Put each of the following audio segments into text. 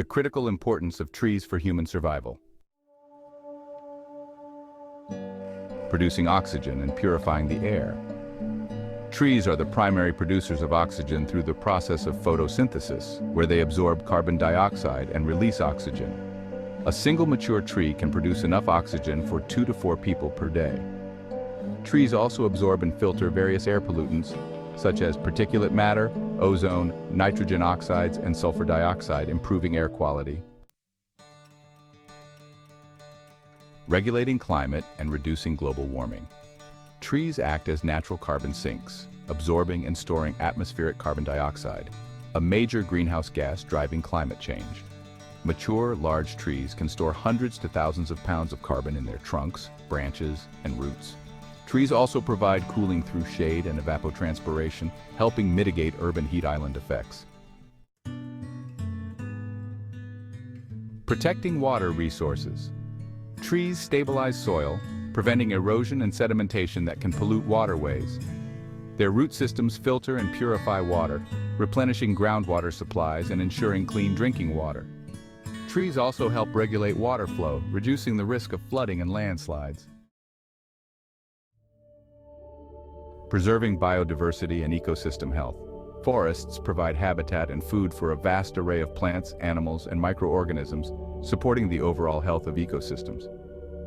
The critical importance of trees for human survival. Producing oxygen and purifying the air. Trees are the primary producers of oxygen through the process of photosynthesis, where they absorb carbon dioxide and release oxygen. A single mature tree can produce enough oxygen for 2 to 4 people per day. Trees also absorb and filter various air pollutants, such as particulate matter, ozone, nitrogen oxides, and sulfur dioxide, improving air quality. Regulating climate and reducing global warming. Trees act as natural carbon sinks, absorbing and storing atmospheric carbon dioxide, a major greenhouse gas driving climate change. Mature, large trees can store hundreds to thousands of pounds of carbon in their trunks, branches, and roots. Trees also provide cooling through shade and evapotranspiration, helping mitigate urban heat island effects. Protecting water resources. Trees stabilize soil, preventing erosion and sedimentation that can pollute waterways. Their root systems filter and purify water, replenishing groundwater supplies and ensuring clean drinking water. Trees also help regulate water flow, reducing the risk of flooding and landslides. Preserving biodiversity and ecosystem health. Forests provide habitat and food for a vast array of plants, animals, and microorganisms, supporting the overall health of ecosystems.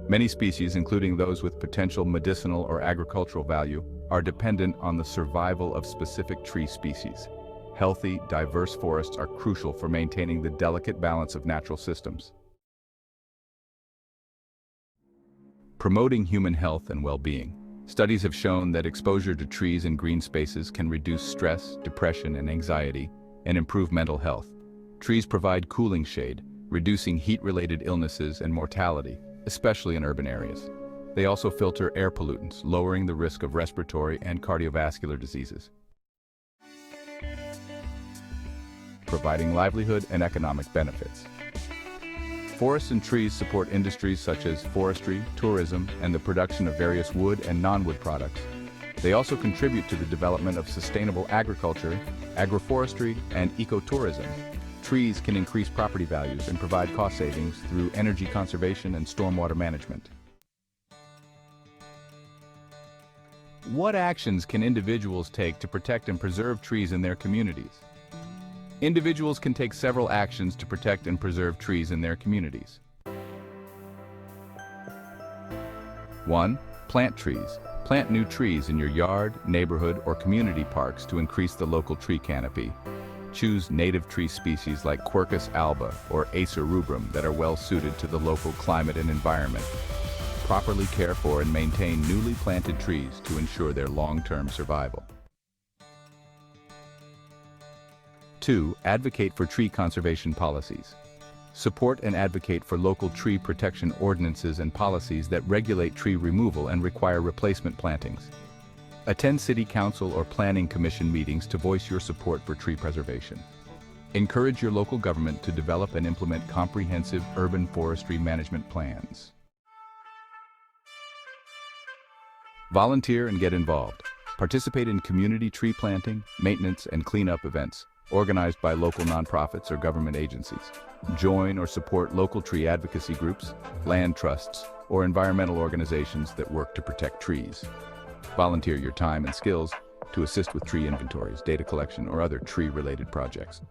Many species, including those with potential medicinal or agricultural value, are dependent on the survival of specific tree species. Healthy, diverse forests are crucial for maintaining the delicate balance of natural systems. Promoting human health and well-being. Studies have shown that exposure to trees and green spaces can reduce stress, depression, and anxiety, and improve mental health. Trees provide cooling shade, reducing heat-related illnesses and mortality, especially in urban areas. They also filter air pollutants, lowering the risk of respiratory and cardiovascular diseases. Providing livelihood and economic benefits. Forests and trees support industries such as forestry, tourism, and the production of various wood and non-wood products. They also contribute to the development of sustainable agriculture, agroforestry, and ecotourism. Trees can increase property values and provide cost savings through energy conservation and stormwater management. What actions can individuals take to protect and preserve trees in their communities? Individuals can take several actions to protect and preserve trees in their communities. 1. Plant trees. Plant new trees in your yard, neighborhood, or community parks to increase the local tree canopy. Choose native tree species like Quercus alba or Acer rubrum that are well suited to the local climate and environment. Properly care for and maintain newly planted trees to ensure their long-term survival. 2. Advocate for tree conservation policies. Support and advocate for local tree protection ordinances and policies that regulate tree removal and require replacement plantings. Attend City Council or Planning Commission meetings to voice your support for tree preservation. Encourage your local government to develop and implement comprehensive urban forestry management plans. Volunteer and get involved. Participate in community tree planting, maintenance, and cleanup events organized by local nonprofits or government agencies. Join or support local tree advocacy groups, land trusts, or environmental organizations that work to protect trees. Volunteer your time and skills to assist with tree inventories, data collection, or other tree-related projects.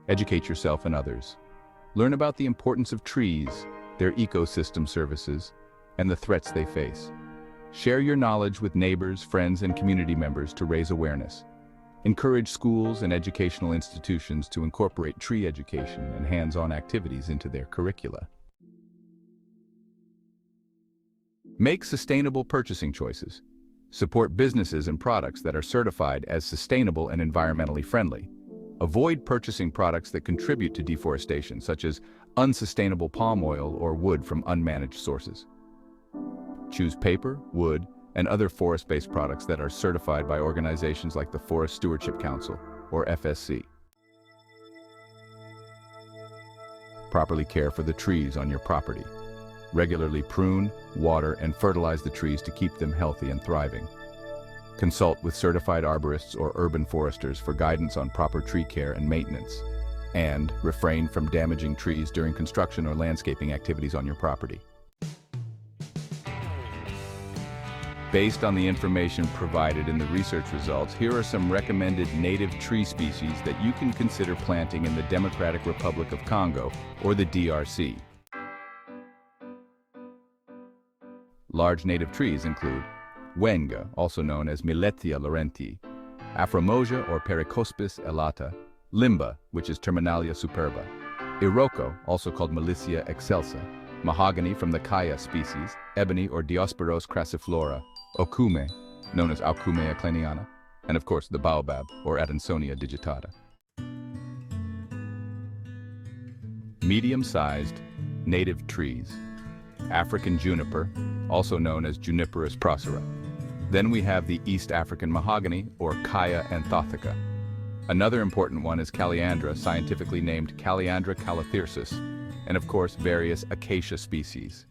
Educate yourself and others. Learn about the importance of trees, their ecosystem services, and the threats they face. Share your knowledge with neighbors, friends, and community members to raise awareness. Encourage schools and educational institutions to incorporate tree education and hands-on activities into their curricula. Make sustainable purchasing choices. Support businesses and products that are certified as sustainable and environmentally friendly. Avoid purchasing products that contribute to deforestation, such as unsustainable palm oil or wood from unmanaged sources. Choose paper, wood, and other forest-based products that are certified by organizations like the Forest Stewardship Council, or FSC. Properly care for the trees on your property. Regularly prune, water, and fertilize the trees to keep them healthy and thriving. Consult with certified arborists or urban foresters for guidance on proper tree care and maintenance. And refrain from damaging trees during construction or landscaping activities on your property. Based on the information provided in the research results, here are some recommended native tree species that you can consider planting in the Democratic Republic of Congo, or the DRC. Large native trees include Wenga, also known as Millettia laurentii, Afromosia or Pericospis elata, Limba, which is Terminalia superba, Iroko, also called Melissia excelsa, mahogany from the Kaya species, ebony or Diospyros crassiflora, Okume, known as Aucumea kleniana, and of course the baobab, or Adansonia digitata. Medium-sized native trees. African juniper, also known as Juniperus procera. Then we have the East African mahogany, or Kaya anthothica. Another important one is Calliandra, scientifically named Calliandra calathyrsus, and of course various acacia species.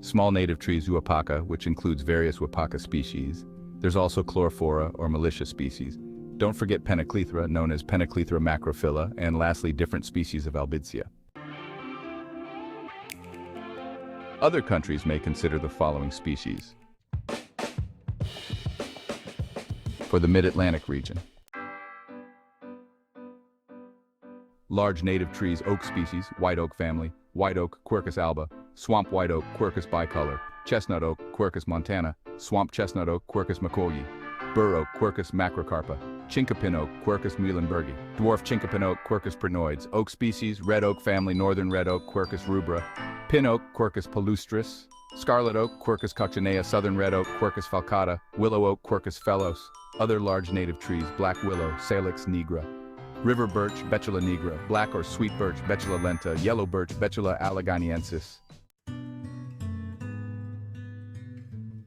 Small native trees Uapaka, which includes various Uapaka species. There's also Chlorophora or Militia species. Don't forget Penaclethra, known as Penaclethra macrophylla, and lastly different species of Albizia. Other countries may consider the following species. For the Mid-Atlantic region. Large native trees, oak species, white oak family, white oak Quercus alba, swamp white oak Quercus bicolor, chestnut oak Quercus montana, swamp chestnut oak Quercus macaulay, bur oak Quercus macrocarpa, chinkapin oak Quercus muhlenbergi, dwarf chinkapin oak Quercus prinoides, oak species, red oak family, northern red oak Quercus rubra, pin oak Quercus palustris, scarlet oak Quercus coccinea, southern red oak Quercus falcata, willow oak Quercus phellos. Other large native trees, black willow Salix nigra, river birch Betula nigra, black or sweet birch Betula lenta, yellow birch Betula alleganiensis.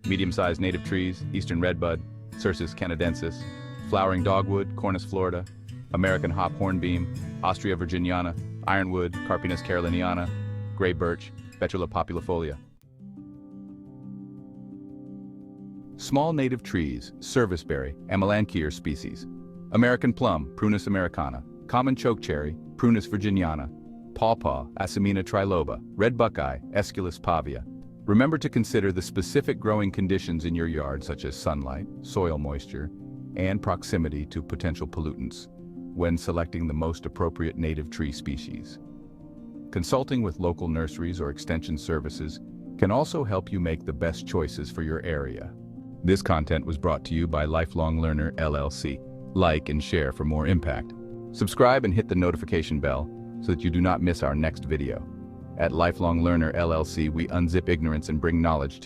Medium-sized native trees, eastern redbud, Cercis canadensis, flowering dogwood, Cornus florida, American hop hornbeam, Ostrea virginiana, ironwood, Carpinus caroliniana, gray birch, Betula populifolia. Small native trees, serviceberry, Amelanchier species, American plum, Prunus americana, common chokecherry, Prunus virginiana, pawpaw, Asimina triloba, red buckeye, Aesculus pavia. Remember to consider the specific growing conditions in your yard, such as sunlight, soil moisture, and proximity to potential pollutants, when selecting the most appropriate native tree species. Consulting with local nurseries or extension services can also help you make the best choices for your area. This content was brought to you by Lifelong Learner LLC. Like and share for more impact. Subscribe and hit the notification bell so that you do not miss our next video. At Lifelong Learner LLC, we unzip ignorance and bring knowledge to you.